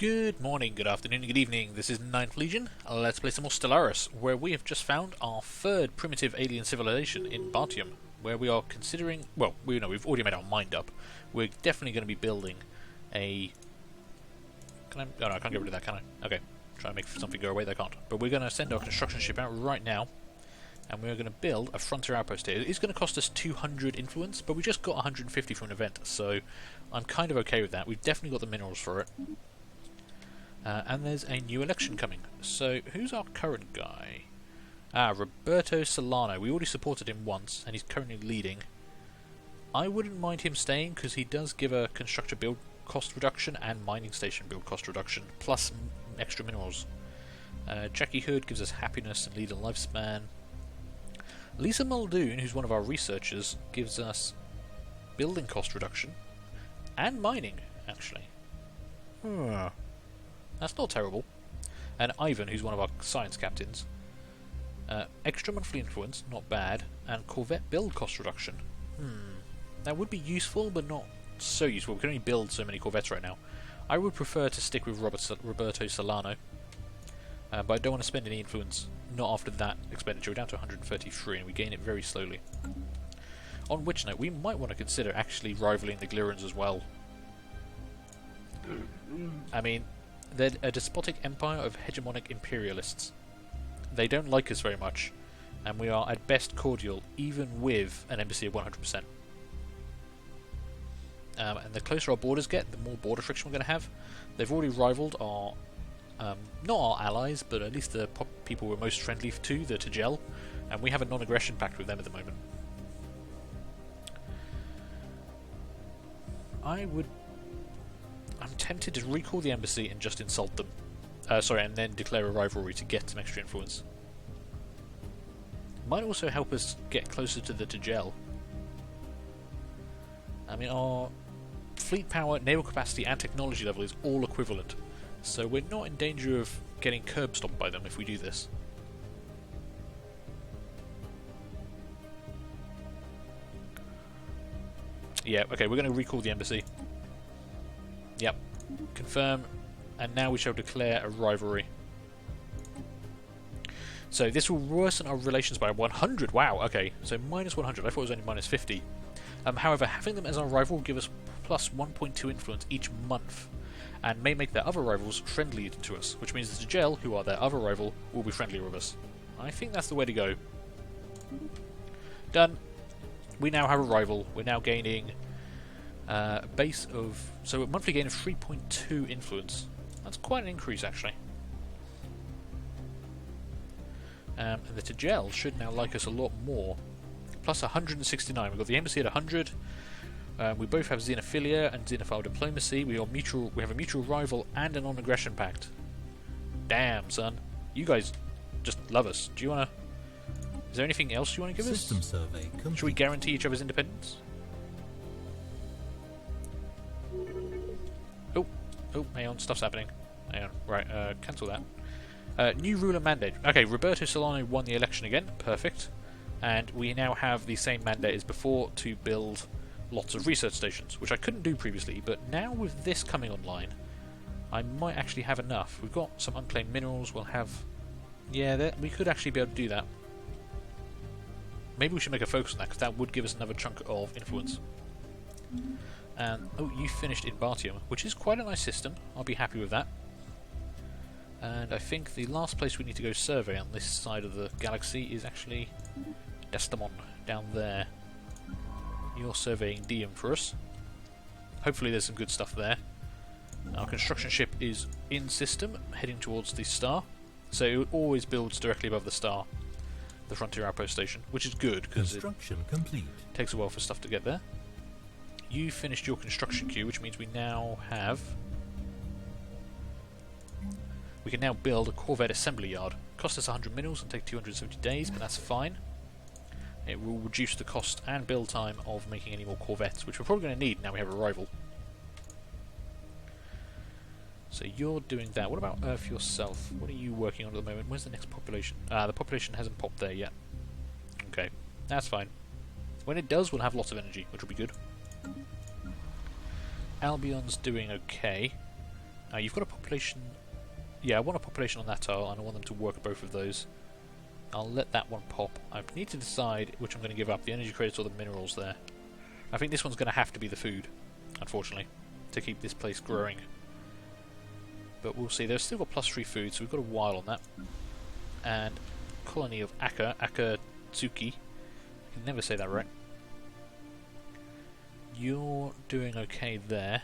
Good morning, good afternoon, good evening. This is Ninth Legion. Let's play some more Stellaris, where we have just found our third primitive alien civilization in Bartium, where we are considering. Well, we've already made our mind up. We're definitely going to be building a. Can I? Oh no, I can't get rid of that, can I? Okay, try and make something go away. They can't. But we're going to send our construction ship out right now, and we're going to build a frontier outpost here. It's going to cost us 200 influence, but we just got 150 from an event, so I'm kind of okay with that. We've definitely got the minerals for it. And there's a new election coming. So, who's our current guy? Roberto Solano. We already supported him once, and he's currently leading. I wouldn't mind him staying, because he does give a constructor build cost reduction and mining station build cost reduction, plus extra minerals. Jackie Hood gives us happiness and leader lifespan. Lisa Muldoon, who's one of our researchers, gives us building cost reduction and mining, actually. That's not terrible. And Ivan, who's one of our science captains. Extra monthly influence, not bad. And Corvette build cost reduction. That would be useful, but not so useful. We can only build so many Corvettes right now. I would prefer to stick with Roberto Solano. But I don't want to spend any influence. Not after that expenditure. We're down to 133, and we gain it very slowly. On which note, we might want to consider actually rivaling the Glirans as well. I mean, they're a despotic empire of hegemonic imperialists. They don't like us very much, and we are at best cordial, even with an embassy of 100%. And the closer our borders get, the more border friction we're going to have. They've already rivaled our, not our allies, but at least the people we're most friendly to, the Tagel, and we have a non-aggression pact with them at the moment. I'm tempted to recall the embassy and just insult them. And then declare a rivalry to get some extra influence. Might also help us get closer to the Tagel. I mean, our fleet power, naval capacity, and technology level is all equivalent, so we're not in danger of getting curb stomped by them if we do this. Yeah, okay, we're going to recall the embassy. Yep. Confirm, and now we shall declare a rivalry. So this will worsen our relations by 100. Wow, okay. So minus 100. I thought it was only minus 50. However, having them as our rival will give us plus 1.2 influence each month, and may make their other rivals friendly to us, which means the Tagel, who are their other rival, will be friendlier with us. I think that's the way to go. Done. We now have a rival. We're now gaining a base of... So a monthly gain of 3.2 influence. That's quite an increase, actually. And the Tagel should now like us a lot more. Plus 169. We've got the embassy at 100. We both have xenophilia and xenophile diplomacy. We have a mutual rival and a non-aggression pact. Damn, son. You guys just love us. Do you want to... Is there anything else you want to give System us? survey complete. Should we guarantee each other's independence? Oh, hang on, stuff's happening. Hang on, right, cancel that. New ruler mandate. Okay, Roberto Solano won the election again, perfect. And we now have the same mandate as before to build lots of research stations, which I couldn't do previously, but now with this coming online, I might actually have enough. We've got some unclaimed minerals, we'll have... Yeah, we could actually be able to do that. Maybe we should make a focus on that, because that would give us another chunk of influence. And, oh, you finished in Bartium, which is quite a nice system. I'll be happy with that. And I think the last place we need to go survey on this side of the galaxy is actually Destamon, down there. You're surveying Diem for us. Hopefully there's some good stuff there. Our construction ship is in system, heading towards the star. So it always builds directly above the star, the Frontier Outpost Station, which is good, because it takes a while for stuff to get there. You finished your construction queue, which means we now have... We can now build a Corvette assembly yard. Cost us 100 minerals and take 270 days, but that's fine. It will reduce the cost and build time of making any more Corvettes, which we're probably going to need now we have a rival. So you're doing that. What about Earth yourself? What are you working on at the moment? Where's the next population? The population hasn't popped there yet. Okay, that's fine. When it does, we'll have lots of energy, which will be good. Albion's doing okay. You've got a population... Yeah, I want a population on that tile, and I want them to work both of those. I'll let that one pop. I need to decide which I'm going to give up, the energy credits or the minerals there. I think this one's going to have to be the food, unfortunately, to keep this place growing. But we'll see. They've still got +3 food, so we've got a while on that. And colony of Akatsuki. I can never say that right. You're doing okay there.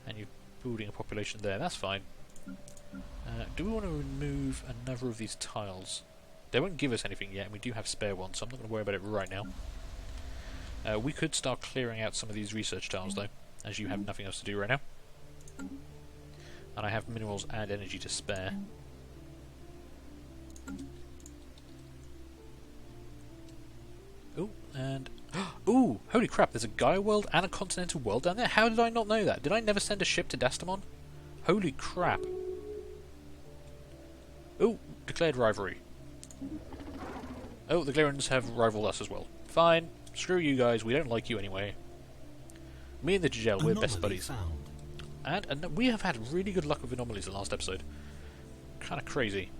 And you're building a population there. That's fine. Do we want to remove another of these tiles? They won't give us anything yet, and we do have spare ones, so I'm not going to worry about it right now. We could start clearing out some of these research tiles, though, as you have nothing else to do right now. And I have minerals and energy to spare. Oh, and... Ooh! Holy crap, there's a Gaia world and a continental world down there? How did I not know that? Did I never send a ship to Dastamon? Holy crap. Oh, declared rivalry. Oh, the Glirans have rivaled us as well. Fine, screw you guys, we don't like you anyway. Me and the Jigel, we're best buddies. And we have had really good luck with anomalies in the last episode. Kinda crazy.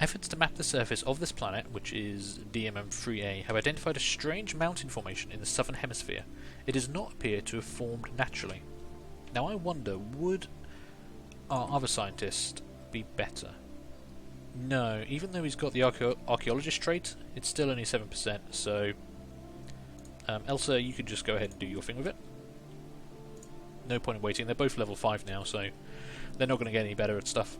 Efforts to map the surface of this planet, which is DMM-3A, have identified a strange mountain formation in the southern hemisphere. It does not appear to have formed naturally. Now I wonder, would our other scientist be better? No, even though he's got the archaeologist trait, it's still only 7%, so... Elsa, you could just go ahead and do your thing with it. No point in waiting, they're both level 5 now, so they're not going to get any better at stuff.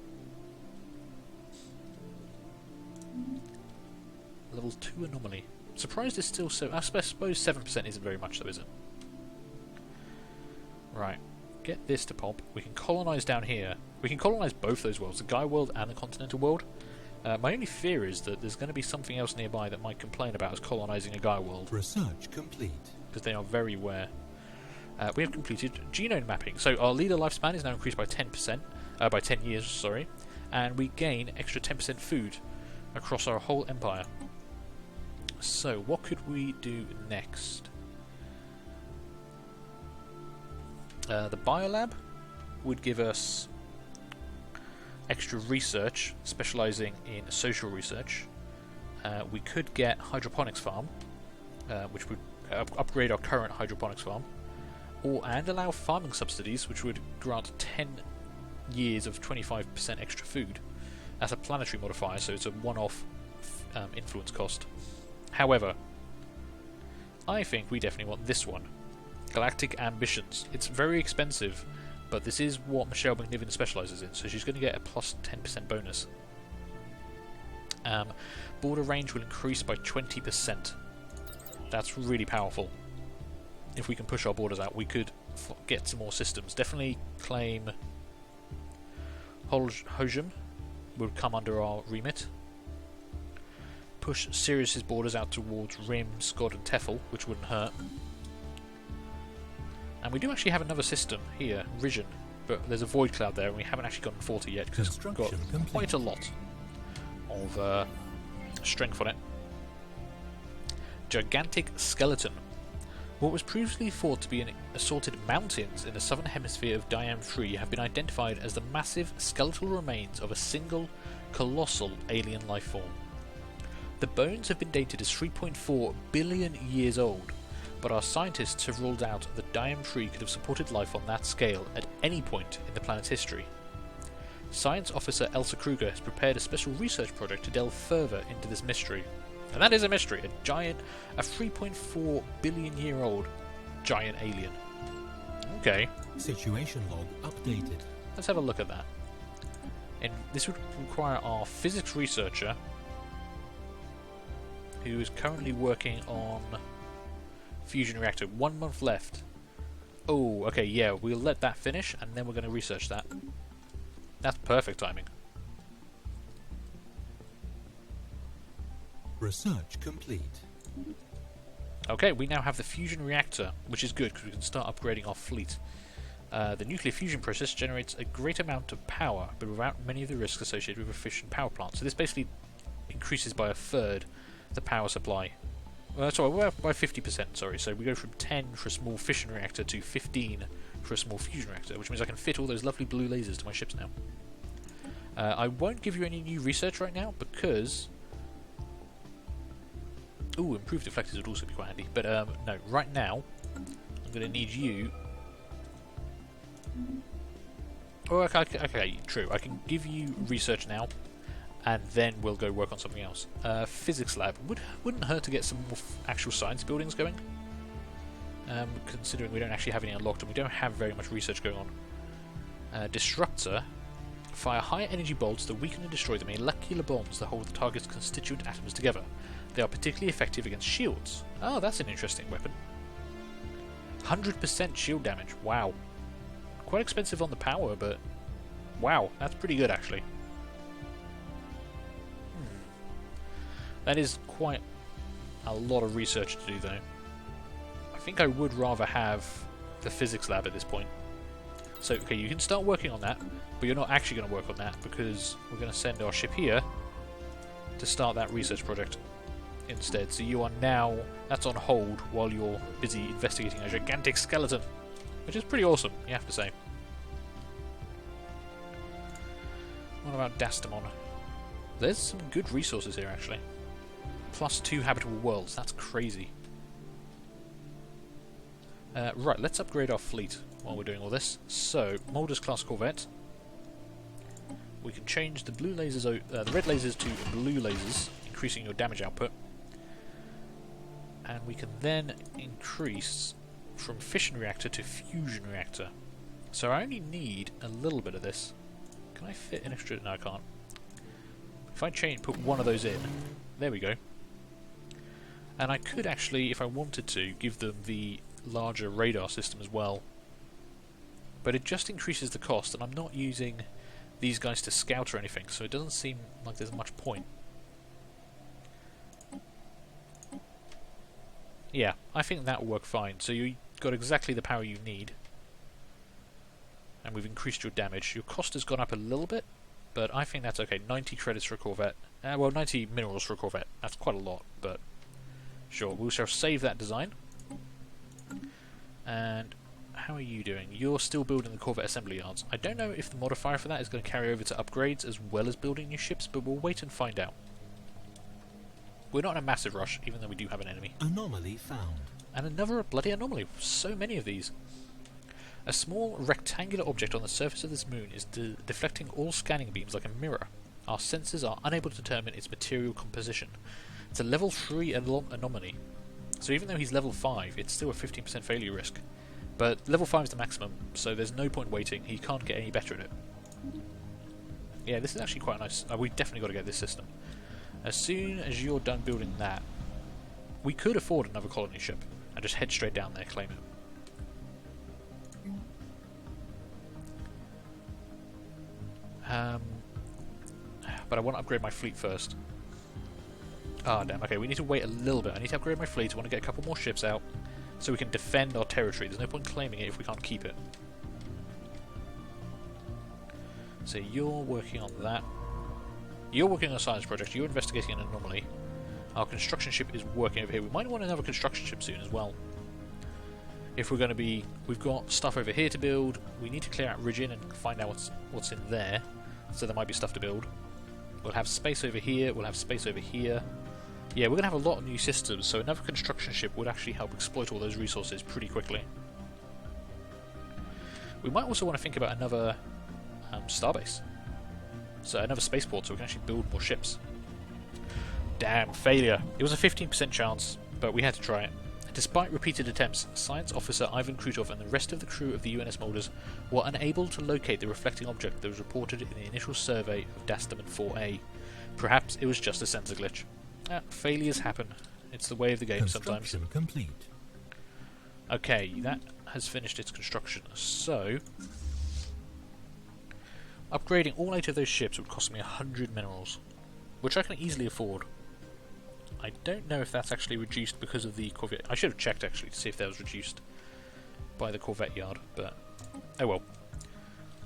Level 2 anomaly. Surprised it's still so... I suppose 7% isn't very much though, is it? Right. Get this to pop. We can colonise down here. We can colonise both those worlds, the Gaia world and the continental world. My only fear is that there's going to be something else nearby that might complain about us colonising a Gaia world. Research complete. Because they are very rare. We have completed genome mapping. So our leader lifespan is now increased by 10%. By 10 years, sorry. And we gain extra 10% food across our whole empire. So, what could we do next? The biolab would give us extra research, specialising in social research. We could get hydroponics farm, which would upgrade our current hydroponics farm, and allow farming subsidies, which would grant 10 years of 25% extra food. That's a planetary modifier, so it's a one-off influence cost. However, I think we definitely want this one. Galactic Ambitions. It's very expensive, but this is what Michelle McNiven specialises in, so she's going to get a plus 10% bonus. Border range will increase by 20%. That's really powerful. If we can push our borders out, we could get some more systems. Definitely claim Hojum would come under our remit. Push Sirius's borders out towards Rim, Scod and Tefel, which wouldn't hurt. And we do actually have another system here, Rision, but there's a void cloud there and we haven't actually gotten 40 yet because it's got quite a lot of strength on it. Gigantic Skeleton. What was previously thought to be an assorted mountains in the southern hemisphere of Diam-3 have been identified as the massive skeletal remains of a single, colossal alien life form. The bones have been dated as 3.4 billion years old, but our scientists have ruled out that Diam-3 could have supported life on that scale at any point in the planet's history. Science officer Elsa Kruger has prepared a special research project to delve further into this mystery. And that is a mystery, a 3.4 billion year old giant alien. Okay. Situation log updated. Let's have a look at that. And this would require our physics researcher, who is currently working on fusion reactor. 1 month left. Oh, okay, yeah, we'll let that finish and then we're going to research that. That's perfect timing. Research complete. Okay, we now have the fusion reactor, which is good because we can start upgrading our fleet. The nuclear fusion process generates a great amount of power, but without many of the risks associated with efficient power plants. So this basically increases by a third the power supply. Sorry, we're by 50%, sorry. So we go from 10 for a small fission reactor to 15 for a small fusion reactor, which means I can fit all those lovely blue lasers to my ships now. I won't give you any new research right now because... Ooh, improved deflectors would also be quite handy. But no, right now, I'm going to need you... Oh, okay, true. I can give you research now, and then we'll go work on something else. Physics lab. Wouldn't hurt to get some more actual science buildings going. Considering we don't actually have any unlocked and we don't have very much research going on. Disruptor. Fire high energy bolts that weaken and destroy the molecular bombs that hold the target's constituent atoms together. They are particularly effective against shields. Oh, that's an interesting weapon. 100% shield damage. Wow. Quite expensive on the power, but wow, that's pretty good actually. That is quite a lot of research to do though. I think I would rather have the physics lab at this point. So, okay, you can start working on that, but you're not actually going to work on that because we're going to send our ship here to start that research project instead. So you are now, that's on hold while you're busy investigating a gigantic skeleton, which is pretty awesome, you have to say. What about Dastamon? There's some good resources here actually. +2 habitable worlds, that's crazy. Right, let's upgrade our fleet while we're doing all this. So, Mulder's class corvette. We can change the blue lasers, the red lasers to blue lasers, increasing your damage output. And we can then increase from fission reactor to fusion reactor. So I only need a little bit of this. Can I fit an extra? No, I can't. If I put one of those in, there we go. And I could actually, if I wanted to, give them the larger radar system as well. But it just increases the cost, and I'm not using these guys to scout or anything, so it doesn't seem like there's much point. Yeah, I think that will work fine. So you got exactly the power you need. And we've increased your damage. Your cost has gone up a little bit, but I think that's okay. 90 credits for a corvette. Well, 90 minerals for a corvette. That's quite a lot, but sure. We shall save that design. And how are you doing? You're still building the corvette assembly yards. I don't know if the modifier for that is going to carry over to upgrades as well as building new ships, but we'll wait and find out. We're not in a massive rush, even though we do have an enemy. Anomaly found. And another bloody anomaly. So many of these. A small rectangular object on the surface of this moon is deflecting all scanning beams like a mirror. Our sensors are unable to determine its material composition. It's a level 3 anomaly. So even though he's level 5, it's still a 15% failure risk. But level 5 is the maximum, so there's no point waiting. He can't get any better at it. Yeah, this is actually quite nice. We've definitely got to get this system. As soon as you're done building that, we could afford another colony ship and just head straight down there, claim it. But I want to upgrade my fleet first. Ah, damn. Okay, we need to wait a little bit. I need to upgrade my fleet. I want to get a couple more ships out so we can defend our territory. There's no point claiming it if we can't keep it. So you're working on that. You're working on a science project. You're investigating an anomaly. Our construction ship is working over here. We might want another construction ship soon as well. If we're going to be... We've got stuff over here to build. We need to clear out Ridgeon and find out what's in there. So there might be stuff to build. We'll have space over here. We'll have space over here. Yeah, we're going to have a lot of new systems, so another construction ship would actually help exploit all those resources pretty quickly. We might also want to think about another starbase. So another spaceport, so we can actually build more ships. Damn, failure. It was a 15% chance, but we had to try it. Despite repeated attempts, Science Officer Ivan Krutov and the rest of the crew of the UNS Molders were unable to locate the reflecting object that was reported in the initial survey of Dastamon 4A. Perhaps it was just a sensor glitch. Failures happen. It's the way of the game sometimes. Construction complete. Okay, that has finished its construction. So, upgrading all 8 of those ships would cost me 100 minerals, which I can easily afford. I don't know if that's actually reduced because of the Corvette. I should have checked actually to see if that was reduced by the Corvette yard, but oh well.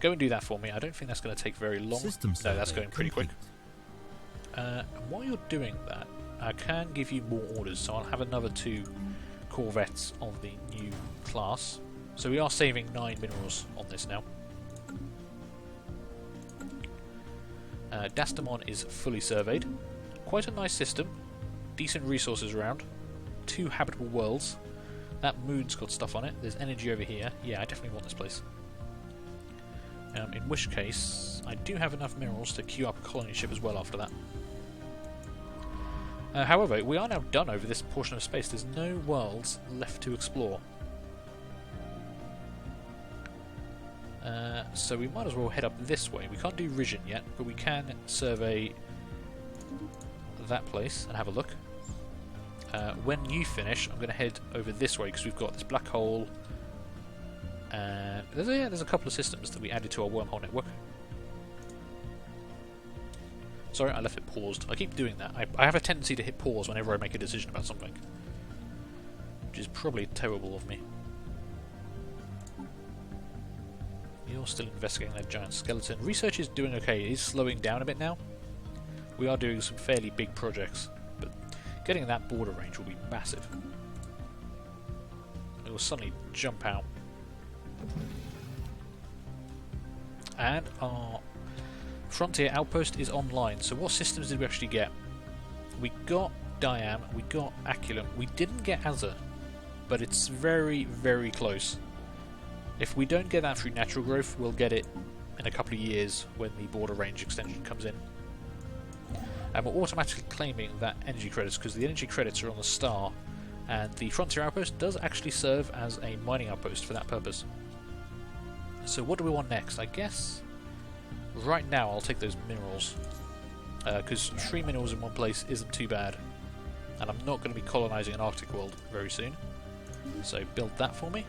Go and do that for me. I don't think that's going to take very long. No, that's going pretty quick. While you're doing that, I can give you more orders, so I'll have another 2 corvettes of the new class. So we are saving 9 minerals on this now. Dastamon is fully surveyed. Quite a nice system. Decent resources around. 2 habitable worlds. That moon's got stuff on it. There's energy over here. Yeah, I definitely want this place. In which case, I do have enough minerals to queue up a colony ship as well after that. However, we are now done over this portion of space. There's no worlds left to explore. So we might as well head up this way. We can't do Ridgeon yet, but we can survey that place and have a look. When you finish, I'm going to head over this way because we've got this black hole. And there's a couple of systems that we added to our wormhole network. Sorry, I left it paused. I keep doing that. I have a tendency to hit pause whenever I make a decision about something, which is probably terrible of me. You're still investigating that giant skeleton. Research is doing okay. It is slowing down a bit now. We are doing some fairly big projects, but getting that border range will be massive. It will suddenly jump out. And our frontier outpost is online. So what systems did we actually get? We got Diam, we got Aculum. We didn't get Azza, but it's very, very close. If we don't get that through natural growth, we'll get it in a couple of years when the border range extension comes in. And we're automatically claiming that energy credits because the energy credits are on the star, and the frontier outpost does actually serve as a mining outpost for that purpose. So what do we want next? I guess right now I'll take those minerals, because 3 minerals in one place isn't too bad, and I'm not going to be colonising an Arctic world very soon. So build that for me.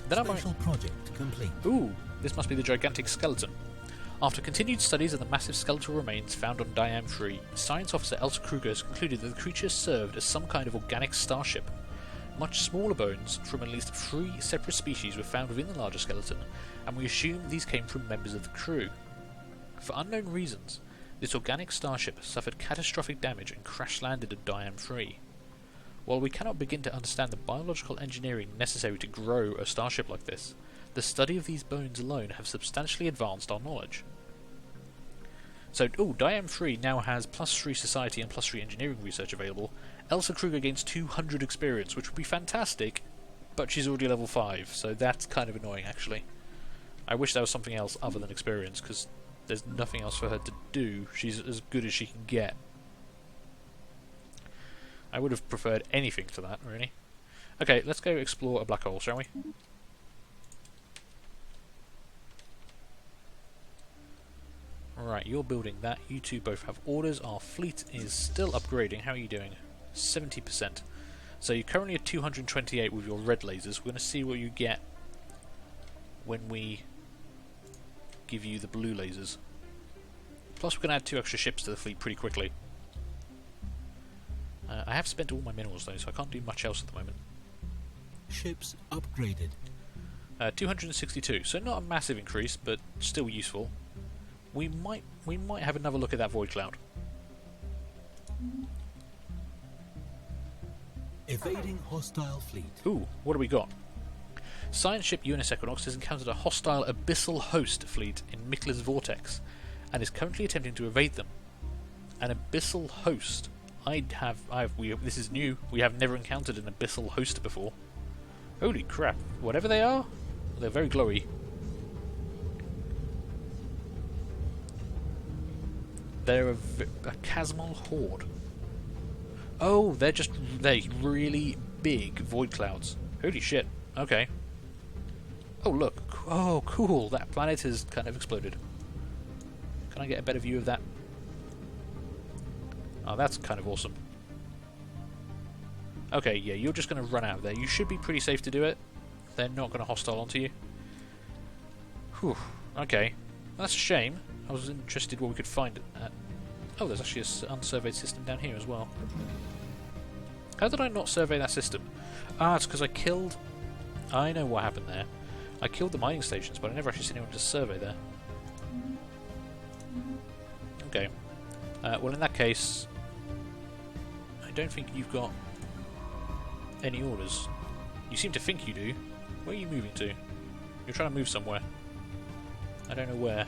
Then Special project complete. Ooh, this must be the gigantic skeleton. After continued studies of the massive skeletal remains found on Diam 3, Science Officer Elsa Kruger has concluded that the creature served as some kind of organic starship. Much smaller bones from at least 3 separate species were found within the larger skeleton, and we assume these came from members of the crew. For unknown reasons, this organic starship suffered catastrophic damage and crash-landed at Diam 3. While we cannot begin to understand the biological engineering necessary to grow a starship like this, the study of these bones alone have substantially advanced our knowledge. So, Diam 3 now has +3 society and +3 engineering research available. Elsa Kruger gains 200 experience, which would be fantastic, but she's already level 5, so that's kind of annoying actually. I wish there was something else other than experience, because there's nothing else for her to do. She's as good as she can get. I would have preferred anything to that, really. Okay, let's go explore a black hole, shall we? Right, you're building that. You two both have orders. Our fleet is still upgrading. How are you doing? 70%. So you're currently at 228 with your red lasers. We're going to see what you get when we give you the blue lasers. Plus we're going to add 2 extra ships to the fleet pretty quickly. I have spent all my minerals though, so I can't do much else at the moment. Ships upgraded. 262, so not a massive increase, but still useful. We might have another look at that void cloud. Evading hostile fleet. Ooh, what do we got? Science ship UNS Equinox has encountered a hostile abyssal host fleet in Mikla's vortex, and is currently attempting to evade them. An abyssal host. This is new. We have never encountered an abyssal host before. Holy crap! Whatever they are, they're very glowy. They're a chasmal horde. Oh, they're really big void clouds. Holy shit! Okay. Oh look! Oh, cool! That planet has kind of exploded. Can I get a better view of that? Oh, that's kind of awesome. Okay, yeah, you're just going to run out of there. You should be pretty safe to do it. They're not going to hostile onto you. Whew. Okay. That's a shame. I was interested what we could find at. Oh, there's actually an unsurveyed system down here as well. How did I not survey that system? Ah, it's because I killed... I know what happened there. I killed the mining stations, but I never actually seen anyone to survey there. Okay. Well, in that case, I don't think you've got any orders. You seem to think you do. Where are you moving to? You're trying to move somewhere. I don't know where.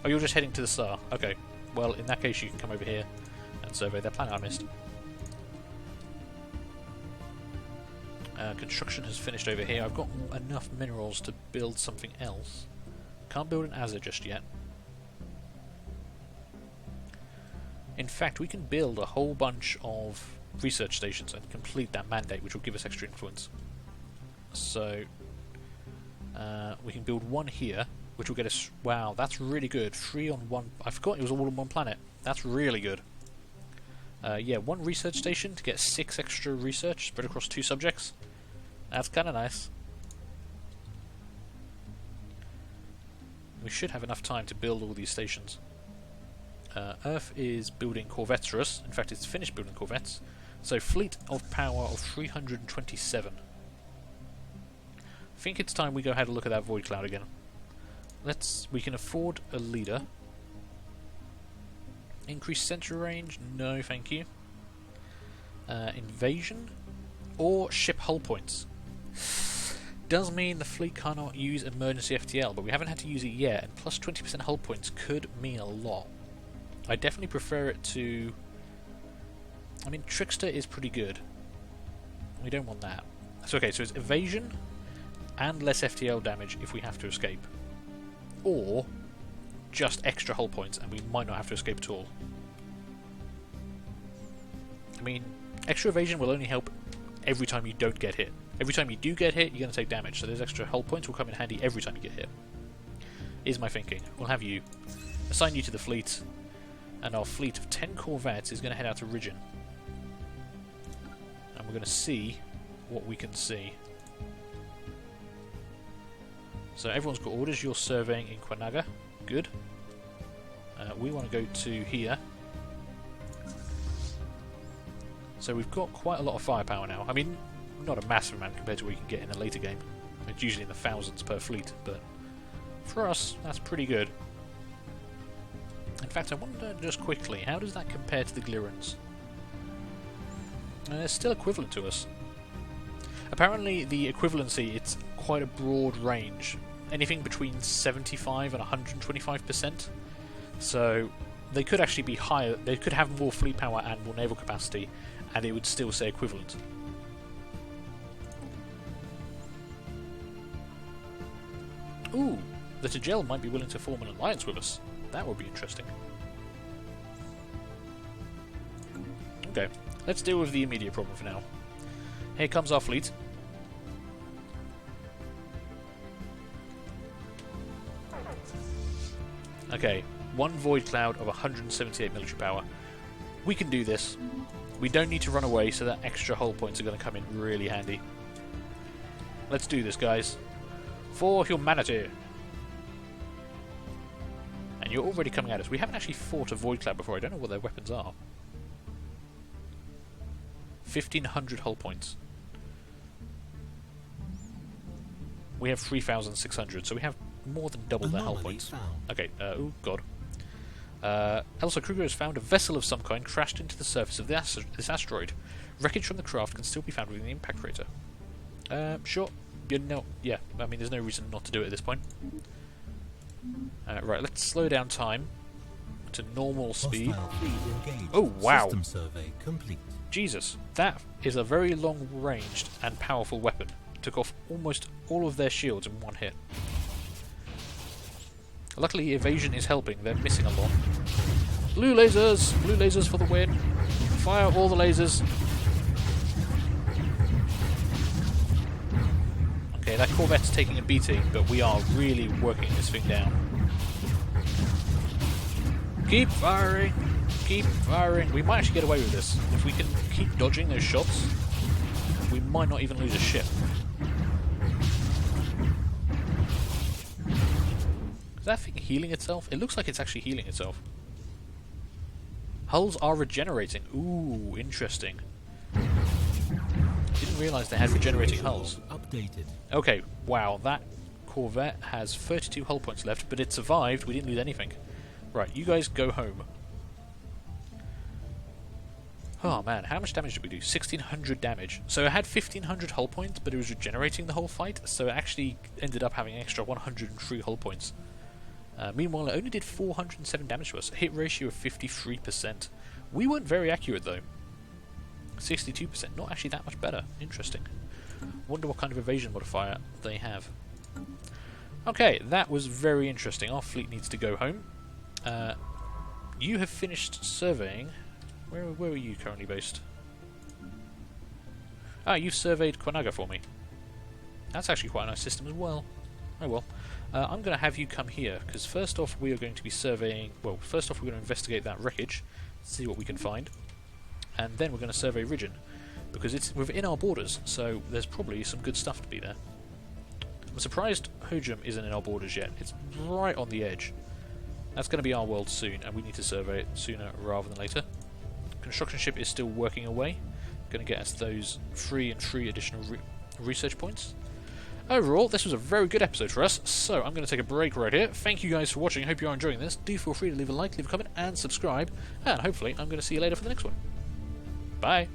Oh, you're just heading to the star. Okay. Well, in that case, you can come over here and survey that planet I missed. Construction has finished over here. I've got enough minerals to build something else. Can't build an Azure just yet. In fact, we can build a whole bunch of research stations and complete that mandate, which will give us extra influence. So, we can build one here, which will get us... Wow, that's really good. 3 on 1... I forgot it was all on one planet. That's really good. Yeah, 1 research station to get 6 extra research spread across 2 subjects. That's kind of nice. We should have enough time to build all these stations. Earth is building corvettes for us. In fact, it's finished building corvettes. So, fleet of power of 327. I think it's time we go have a look at that void cloud again. We can afford a leader. Increased sentry range? No, thank you. Invasion? Or ship hull points. Does mean the fleet cannot use emergency FTL, but we haven't had to use it yet, and plus 20% hull points could mean a lot. I definitely prefer it to... I mean, Trickster is pretty good. We don't want that. So okay, so it's evasion and less FTL damage if we have to escape. Or just extra hull points and we might not have to escape at all. I mean, extra evasion will only help every time you don't get hit. Every time you do get hit, you're going to take damage, so those extra hull points will come in handy every time you get hit. Is my thinking. We'll have you. Assign you to the fleet, and our fleet of 10 corvettes is going to head out to Ridgeon. And we're going to see what we can see. So everyone's got orders. You're surveying in Quanaga. Good. We want to go to here. So we've got quite a lot of firepower now. I mean, not a massive amount compared to what you can get in a later game. It's usually in the thousands per fleet, but for us, that's pretty good. In fact, I wonder just quickly, how does that compare to the Glirans? It's still equivalent to us. Apparently, the equivalency, it's quite a broad range. Anything between 75 and 125%. So, they could actually be higher, they could have more fleet power and more naval capacity, and it would still say equivalent. Ooh, the Tagel might be willing to form an alliance with us. That would be interesting. Okay, let's deal with the immediate problem for now. Here comes our fleet. Okay, 1 void cloud of 178 military power. We can do this. We don't need to run away, so that extra hull points are going to come in really handy. Let's do this, guys. For humanity! And you're already coming at us. We haven't actually fought a void cloud before. I don't know what their weapons are. 1,500 hull points. We have 3,600, so we have more than double their hull points. Found. Okay, oh god. Also, Kruger has found a vessel of some kind crashed into the surface of this asteroid. Wreckage from the craft can still be found within the impact crater. Sure. Yeah, I mean, there's no reason not to do it at this point. Right, let's slow down time to normal speed. Oh, wow. System survey complete. Jesus, that is a very long-ranged and powerful weapon. Took off almost all of their shields in one hit. Luckily, evasion is helping. They're missing a lot. Blue lasers! Blue lasers for the win! Fire all the lasers! Okay, that corvette's taking a beating, but we are really working this thing down. Keep firing! Keep firing! We might actually get away with this. If we can keep dodging those shots, we might not even lose a ship. Is that thing healing itself? It looks like it's actually healing itself. Hulls are regenerating. Ooh, interesting. Didn't realise they had regenerating hulls. Updated. Okay, wow, that corvette has 32 hull points left, but it survived. We didn't lose anything. Right, you guys go home. Oh man, how much damage did we do? 1600 damage. So it had 1500 hull points, but it was regenerating the whole fight, so it actually ended up having an extra 103 hull points. Meanwhile, it only did 407 damage to us, a hit ratio of 53%. We weren't very accurate though. 62%, not actually that much better. Interesting. Wonder what kind of evasion modifier they have. Okay, that was very interesting. Our fleet needs to go home. You have finished surveying. Where are you currently based? Ah, you've surveyed Kwanaga for me. That's actually quite a nice system as well. Oh well. I'm going to have you come here, because first off we are going to be surveying... Well, first off we're going to investigate that wreckage, see what we can find, and then we're going to survey Ridgeon, because it's within our borders, so there's probably some good stuff to be there. I'm surprised Hojum isn't in our borders yet. It's right on the edge. That's going to be our world soon, and we need to survey it sooner rather than later. Construction ship is still working away, going to get us those 3 additional research points. Overall, this was a very good episode for us, so I'm going to take a break right here. Thank you guys for watching, hope you are enjoying this. Do feel free to leave a like, leave a comment, and subscribe, and hopefully I'm going to see you later for the next one. Bye!